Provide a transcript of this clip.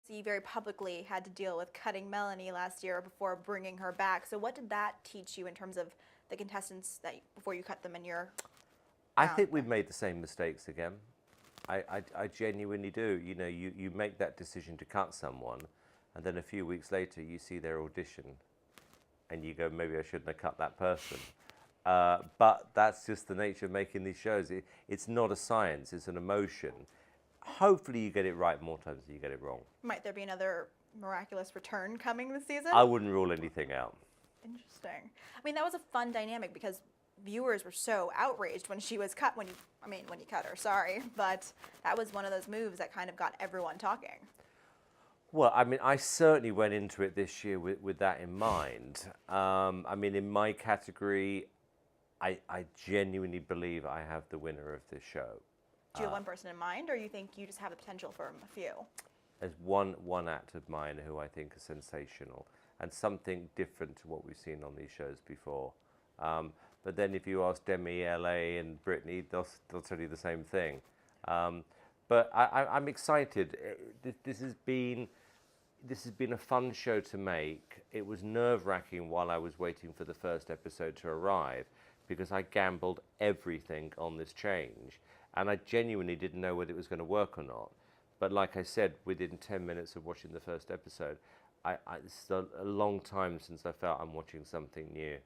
You very publicly had to deal with cutting Melanie last year before bringing her back. So what did that teach you in terms of the contestants that before you cut them in your I round? think we've made the same mistakes again. I genuinely do. You know, you make that decision to cut someone, and then a few weeks later you see their audition, and you go, maybe I shouldn't have cut that person. But that's just the nature of making these shows. It's not a science, it's an emotion. Hopefully you get it right more times than you get it wrong. Might there be another miraculous return coming this season? I wouldn't rule anything out. Interesting. I mean, that was a fun dynamic because viewers were so outraged when she was cut, when you cut her, sorry. But that was one of those moves that kind of got everyone talking. Well, I mean, I certainly went into it this year with that in mind. I mean, in my category, I genuinely believe I have the winner of this show. Do you have one person in mind, or you think you just have the potential for a few? There's one actor of mine who I think is sensational and something different to what we've seen on these shows before. But then if you ask Demi, LA, and Brittany, they'll tell you the same thing. But I'm excited. This has been a fun show to make. It was nerve-wracking while I was waiting for the first episode to arrive because I gambled everything on this change. And I genuinely didn't know whether it was going to work or not. But like I said, within 10 minutes of watching the first episode, it's a long time since I felt I'm watching something new.